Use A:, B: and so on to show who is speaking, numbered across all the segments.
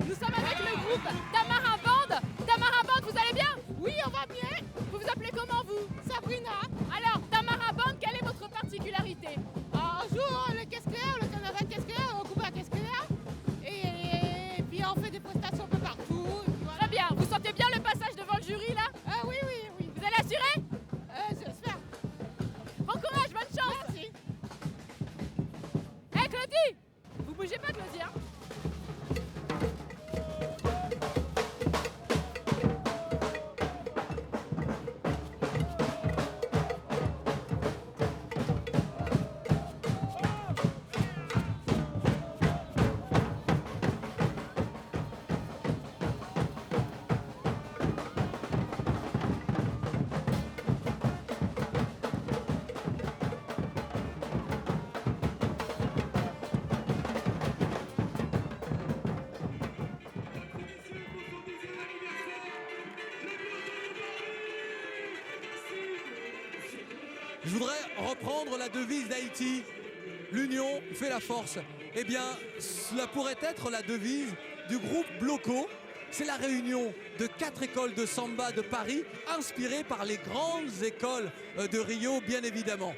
A: Nous sommes avec le groupe Tamara Band. Tamara Band, vous allez bien?
B: Oui, on va bien.
A: Vous vous appelez comment vous?
B: Sabrina.
A: Alors, Tamara Band, quelle est votre particularité?
B: On joue le caisse claire, le carnaval caisse claire, on coupe la caisse claire. Et puis on fait des prestations un peu partout. Et puis voilà.
A: Très bien. Vous sentez bien le passage devant le jury là?
B: Ah oui, oui, oui.
A: Vous allez assurer?
B: J'espère.
A: Bon courage, bonne chance.
B: Merci.
A: Hé Claudie! Vous bougez pas Claudie hein?
C: Je voudrais reprendre la devise d'Haïti. L'union fait la force. Eh bien, cela pourrait être la devise du groupe Bloco. C'est la réunion de 4 écoles de samba de Paris, inspirées par les grandes écoles de Rio, bien évidemment.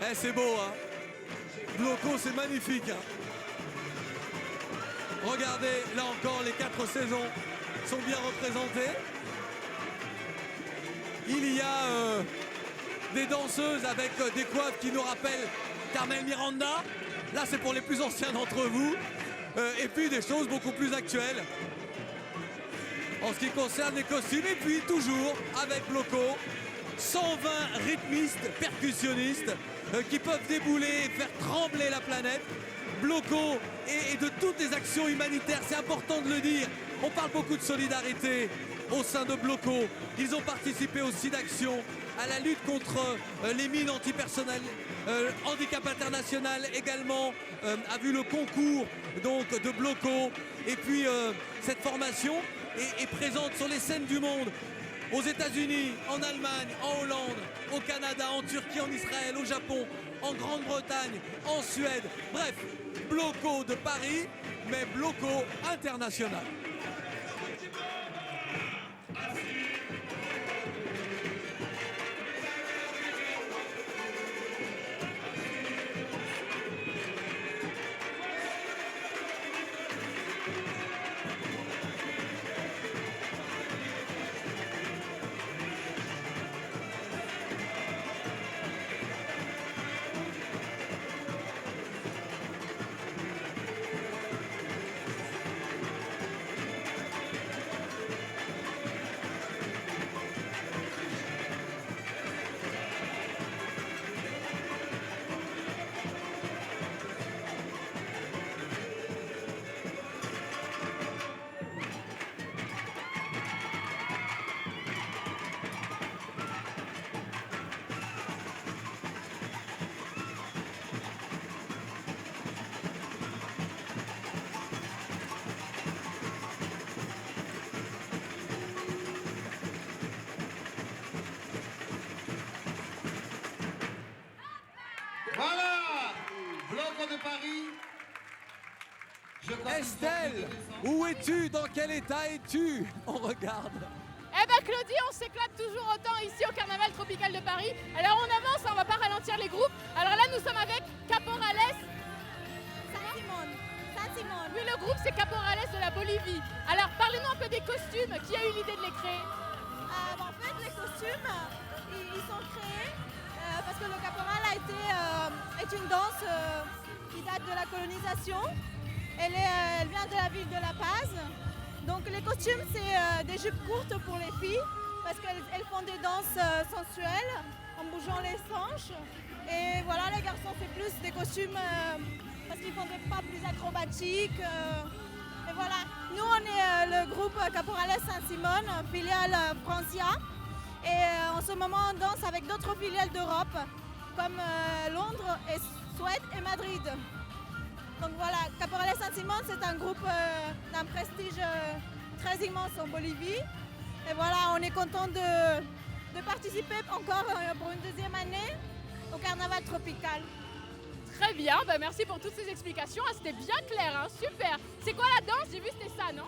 C: Eh, c'est beau, hein? Bloco, c'est magnifique, hein? Regardez, là encore, les 4 saisons sont bien représentées. Il y a des danseuses avec des coiffes qui nous rappellent Carmen Miranda. Là, c'est pour les plus anciens d'entre vous. Et puis des choses beaucoup plus actuelles en ce qui concerne les costumes. Et puis toujours avec Bloco, 120 rythmistes, percussionnistes qui peuvent débouler et faire trembler la planète. Bloco et de toutes les actions humanitaires, c'est important de le dire. On parle beaucoup de solidarité au sein de Bloco. Ils ont participé aussi d'actions à la lutte contre les mines antipersonnelles. Handicap International également a vu le concours donc, de Bloco. Et puis cette formation est présente sur les scènes du monde. Aux États-Unis, en Allemagne, en Hollande, au Canada, en Turquie, en Israël, au Japon, en Grande-Bretagne, en Suède. Bref, Bloco de Paris, mais Bloco international.
D: Voilà, Bloco de Paris.
C: Estelle, où es-tu? Dans quel état es-tu? On regarde.
A: Eh ben Claudie, on s'éclate toujours autant ici au Carnaval Tropical de Paris. Alors on avance, on va pas ralentir les groupes. Alors là nous sommes avec Caporales.
E: Saint-Simon.
A: Oui, le groupe c'est Caporales de la Bolivie. Alors parlez-nous un peu des costumes, qui a eu l'idée de les créer?
E: En fait, les costumes, ils sont créés parce que le caporal est une danse qui date de la colonisation. Elle vient de la ville de La Paz. Donc les costumes, c'est des jupes courtes pour les filles parce qu'elles font des danses sensuelles en bougeant les hanches. Et voilà, les garçons, c'est plus des costumes parce qu'ils font des pas plus acrobatiques. Et voilà, nous on est le groupe Caporales Saint-Simon, filiale Francia. Et en ce moment on danse avec d'autres filiales d'Europe comme Londres, et Suède et Madrid. Donc voilà, Caporales Saint-Simon c'est un groupe d'un prestige très immense en Bolivie. Et voilà, on est content de participer encore pour une deuxième année au carnaval tropical.
A: Très bien, bah merci pour toutes ces explications. Ah, c'était bien clair, hein, super. C'est quoi la danse? J'ai vu c'était ça, non?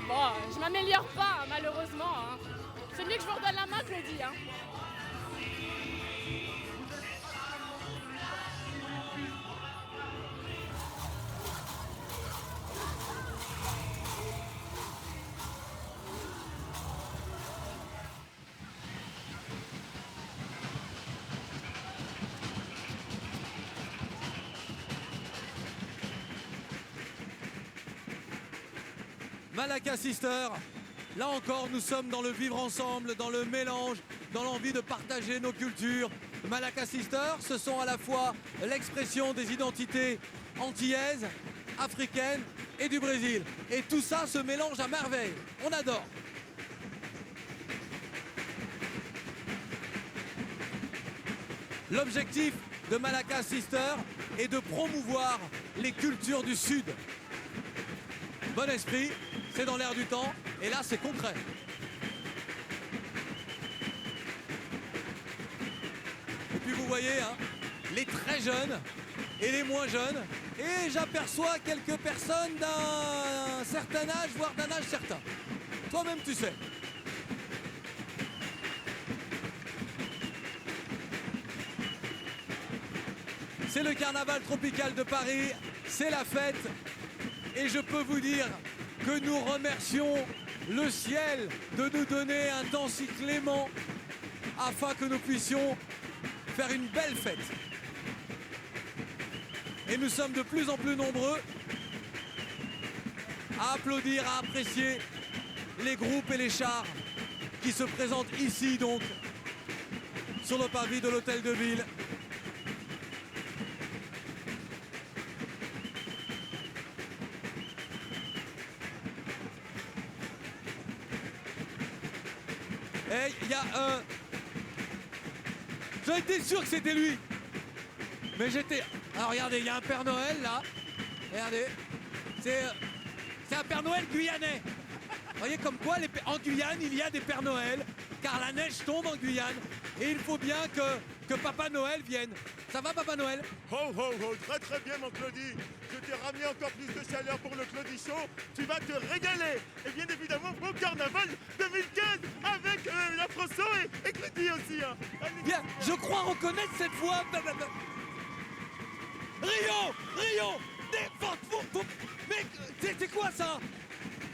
A: Bon, je m'améliore pas, hein, malheureusement. Hein. C'est mieux que je vous redonne la main, Claudie. Hein.
C: Malaka Sister, là encore nous sommes dans le vivre ensemble, dans le mélange, dans l'envie de partager nos cultures. Malaka Sister, ce sont à la fois l'expression des identités antillaises, africaines et du Brésil. Et tout ça se mélange à merveille, on adore. L'objectif de Malaka Sister est de promouvoir les cultures du Sud. Bon esprit, c'est dans l'air du temps, et là c'est concret. Et puis vous voyez, hein, les très jeunes et les moins jeunes, et j'aperçois quelques personnes d'un certain âge, voire d'un âge certain. Toi-même tu sais. C'est le carnaval tropical de Paris, c'est la fête. Et je peux vous dire que nous remercions le ciel de nous donner un temps si clément afin que nous puissions faire une belle fête. Et nous sommes de plus en plus nombreux à applaudir, à apprécier les groupes et les chars qui se présentent ici donc sur le parvis de l'Hôtel de Ville. Et il y a J'en étais sûr que c'était lui. Mais j'étais... Alors regardez, il y a un Père Noël là. Regardez. C'est un Père Noël guyanais. Vous voyez comme quoi en Guyane il y a des Pères Noël. Car la neige tombe en Guyane. Et il faut bien que Papa Noël vienne. Ça va Papa Noël?
F: Ho ho ho, très très bien mon Claudie. Je t'ai ramené encore plus de chaleur pour le Claudie Show. Tu vas te régaler. Et bien évidemment, bon carnaval 2015 avec la Frosso et Claudie aussi. Hein.
C: Bien, je crois reconnaître cette voix. Rio, défends-vous. Mais c'est quoi ça?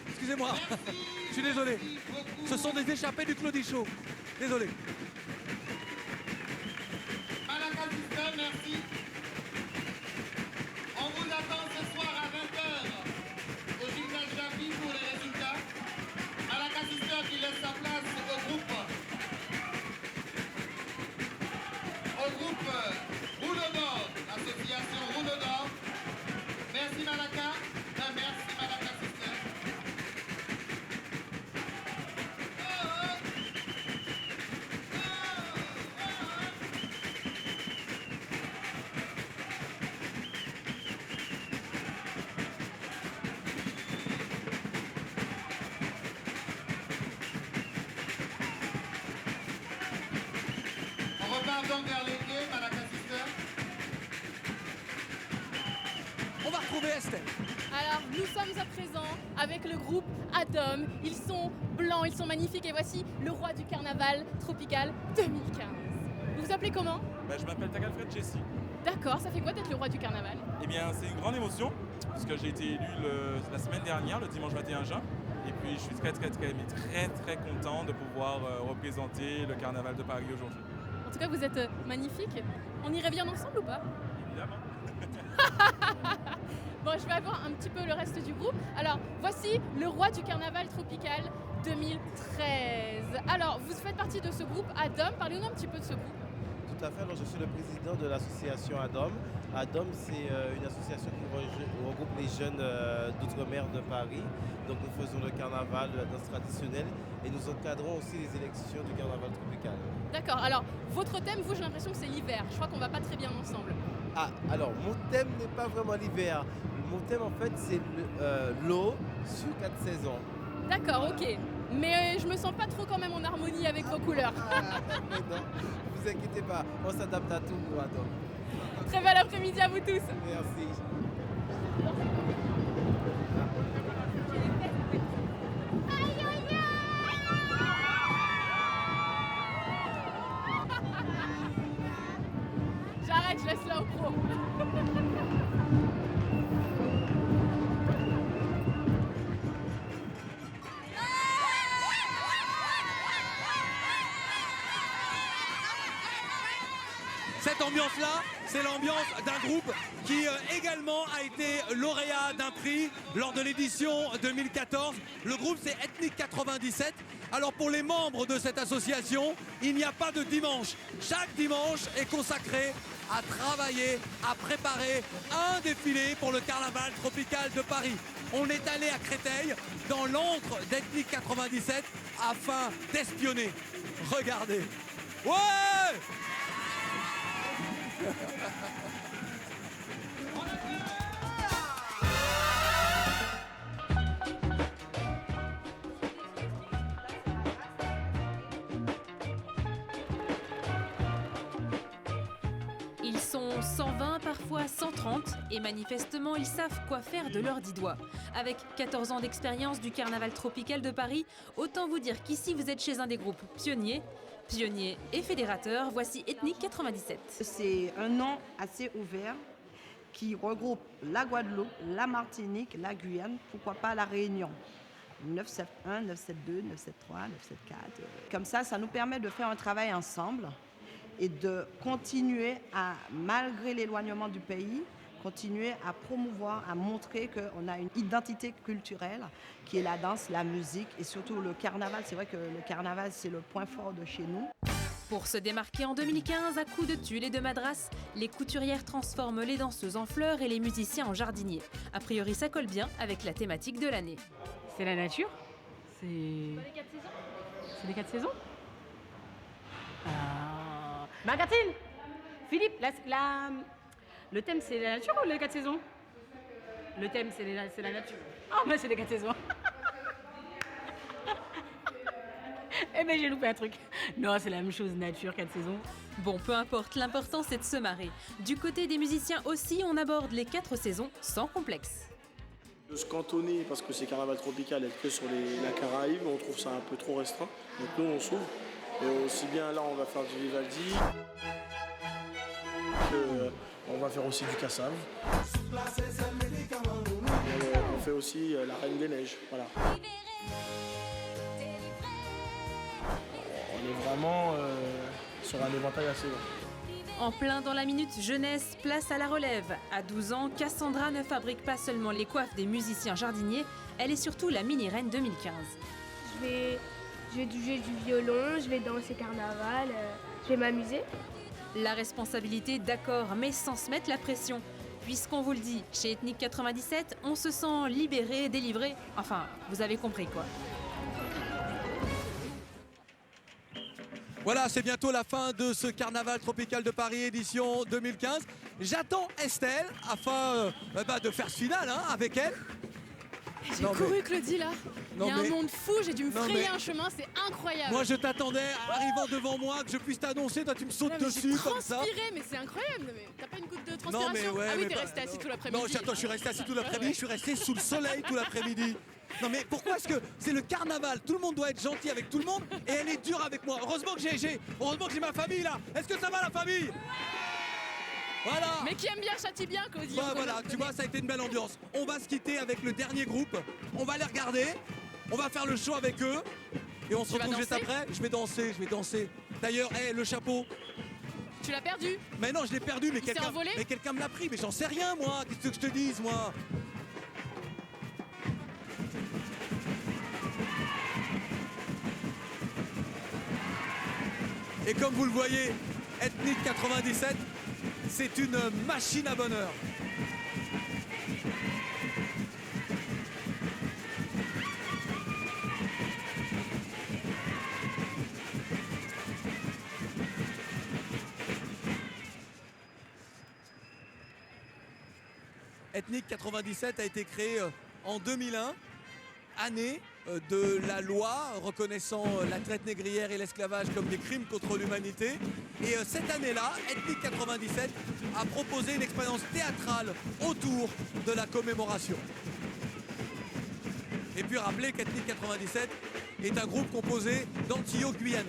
C: Excusez-moi, je suis désolé. Ce sont des échappés du Claudie Show. Désolé.
D: Malaka Sister, merci. On vous attend ce soir à 20h au gymnase Javi pour les résultats. Malaka Sister qui laisse sa place au groupe Rouleau d'Or, l'association Rouleau d'Or. Merci Malaka. Merci Malaka Sister. On repart donc vers les quais, Malaka Sister.
C: On va retrouver Estelle.
A: Alors, nous sommes à présent avec le groupe Adam. Ils sont blancs, ils sont magnifiques et voici le roi du carnaval tropical 2015. Vous vous appelez comment?
G: Je m'appelle Tagalfred Jesse.
A: D'accord, ça fait quoi d'être le roi du carnaval?
G: Eh bien, c'est une grande émotion, puisque j'ai été élu la semaine dernière, le dimanche 21 juin. Et puis, je suis très content de pouvoir représenter le carnaval de Paris aujourd'hui.
A: En tout cas, vous êtes magnifique. On irait bien ensemble ou pas?
G: Évidemment.
A: Bon, je vais avoir un petit peu le reste du groupe. Alors, voici le roi du carnaval tropical 2013. Alors, vous faites partie de ce groupe ADOM. Parlez-nous un petit peu de ce groupe.
H: Tout à fait, alors je suis le président de l'association ADOM. ADOM, c'est une association qui regroupe les jeunes d'outre-mer de Paris. Donc nous faisons le carnaval, la danse traditionnelle et nous encadrons aussi les élections du carnaval tropical.
A: D'accord, alors votre thème, vous, j'ai l'impression que c'est l'hiver. Je crois qu'on va pas très bien ensemble.
H: Ah, alors mon thème n'est pas vraiment l'hiver. Mon thème en fait c'est l'eau sur 4 saisons.
A: D'accord, ok. Mais je me sens pas trop quand même en harmonie avec vos couleurs.
H: Mais non, ne vous inquiétez pas, on s'adapte à tout pour Adam.
A: Très bel après-midi à vous tous.
H: Merci.
A: J'arrête, je laisse là au pro.
C: Cette ambiance-là, c'est l'ambiance d'un groupe qui également a été lauréat d'un prix lors de l'édition 2014. Le groupe, c'est Ethnic 97. Alors pour les membres de cette association, il n'y a pas de dimanche. Chaque dimanche est consacré à travailler, à préparer un défilé pour le carnaval tropical de Paris. On est allé à Créteil, dans l'antre d'Ethnic 97, afin d'espionner. Regardez. Ouais!
I: Ils sont 120, parfois 130, et manifestement ils savent quoi faire de leurs 10 doigts. Avec 14 ans d'expérience du carnaval tropical de Paris, autant vous dire qu'ici vous êtes chez un des groupes pionniers et fédérateurs. Voici Ethnic 97.
J: C'est un nom assez ouvert qui regroupe la Guadeloupe, la Martinique, la Guyane, pourquoi pas la Réunion. 971, 972, 973, 974. Comme ça nous permet de faire un travail ensemble et de continuer à, malgré l'éloignement du pays, continuer à promouvoir, à montrer qu'on a une identité culturelle qui est la danse, la musique et surtout le carnaval. C'est vrai que le carnaval, c'est le point fort de chez nous.
I: Pour se démarquer en 2015, à coups de tulle et de madras, les couturières transforment les danseuses en fleurs et les musiciens en jardiniers. A priori, ça colle bien avec la thématique de l'année.
K: C'est la nature. C'est les 4 saisons. C'est les 4 saisons. Margatine, Philippe, le thème c'est la nature ou les 4 saisons? Le thème c'est la nature. Ah, mais c'est les 4 saisons. Eh ben j'ai loupé un truc. Non, c'est la même chose, nature, 4 saisons.
I: Bon, peu importe, l'important c'est de se marrer. Du côté des musiciens aussi, on aborde les 4 saisons sans complexe.
L: De se cantonner, parce que c'est carnaval tropical, être que sur la Caraïbe, on trouve ça un peu trop restreint. Donc nous on s'ouvre. Et aussi bien là on va faire du Vivaldi, on va faire aussi du Cassave. On fait aussi la Reine des Neiges. Voilà. On est vraiment sur un éventail assez grand.
I: En plein dans la minute jeunesse, place à la relève. À 12 ans, Cassandra ne fabrique pas seulement les coiffes des musiciens jardiniers, elle est surtout la mini-reine 2015.
M: Je vais jouer du violon, je vais danser carnaval, je vais m'amuser.
I: La responsabilité, d'accord, mais sans se mettre la pression. Puisqu'on vous le dit, chez Ethnic 97, on se sent libéré, délivré. Enfin, vous avez compris quoi.
C: Voilà, c'est bientôt la fin de ce carnaval tropical de Paris édition 2015. J'attends Estelle afin de faire ce final avec elle.
A: J'ai couru, Claudie, là. Il y a un monde fou, j'ai dû me frayer un chemin, c'est incroyable.
C: Moi, je t'attendais, arrivant devant moi, que je puisse t'annoncer. Toi, tu me sautes dessus comme ça.
A: J'ai transpiré, mais c'est incroyable. Mais t'as pas une goutte de transpiration? Ah oui, t'es resté assis tout l'après-midi.
C: Non, attends, je suis resté assis tout l'après-midi. Je suis resté sous le soleil tout l'après-midi. Non, mais pourquoi est-ce que c'est le carnaval? Tout le monde doit être gentil avec tout le monde et elle est dure avec moi. Heureusement que j'ai ma famille, là. Est-ce que ça va, la famille? Voilà.
A: Mais qui aime bien châtie bien, Claudie.
C: Voilà, tu vois, ça a été une belle ambiance. On va se quitter avec le dernier groupe. On va les regarder. On va faire le show avec eux. Et on se retrouve juste après. Je vais danser. D'ailleurs, le chapeau.
A: Tu l'as perdu?
C: Mais non, je l'ai perdu, mais
A: quelqu'un
C: quelqu'un me l'a pris. Mais j'en sais rien, moi. Qu'est-ce que je te dise, moi? Et comme vous le voyez, Ethnic 97, c'est une machine à bonheur. Ethnique 97 a été créé en 2001, année de la loi reconnaissant la traite négrière et l'esclavage comme des crimes contre l'humanité. Et cette année-là, Ethnique 97 a proposé une expérience théâtrale autour de la commémoration. Et puis rappeler qu'Ethnique 97 est un groupe composé d'Antillaux-Guyane.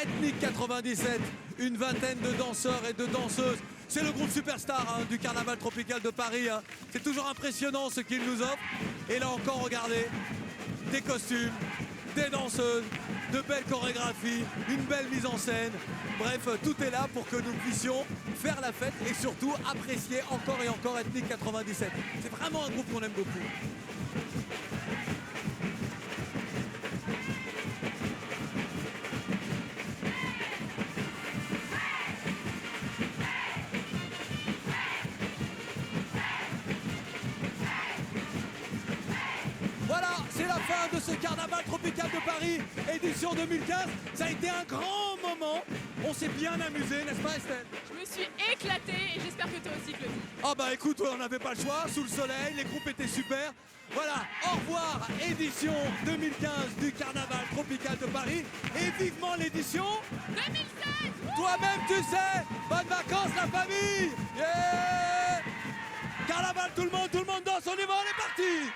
C: Ethnique 97, une vingtaine de danseurs et de danseuses. C'est le groupe superstar du Carnaval tropical de Paris. C'est toujours impressionnant ce qu'ils nous offrent. Et là encore, regardez, des costumes, des danseuses, de belles chorégraphies, une belle mise en scène. Bref, tout est là pour que nous puissions faire la fête et surtout apprécier encore et encore Ethnique 97. C'est vraiment un groupe qu'on aime beaucoup. Voilà, c'est la fin de ce Carnaval tropical de Paris, édition 2015. Ça a été un grand moment. On s'est bien amusé, n'est-ce pas Estelle?
A: Je me suis éclatée et j'espère que toi aussi, Claudie.
C: Ah bah écoute, on n'avait pas le choix, sous le soleil, les groupes étaient super. Voilà, au revoir, édition 2015 du Carnaval tropical de Paris. Et vivement l'édition
A: 2016.
C: Toi-même tu sais, bonnes vacances la famille. Yeah. Carnaval, tout le monde danse, on y va, on est parti.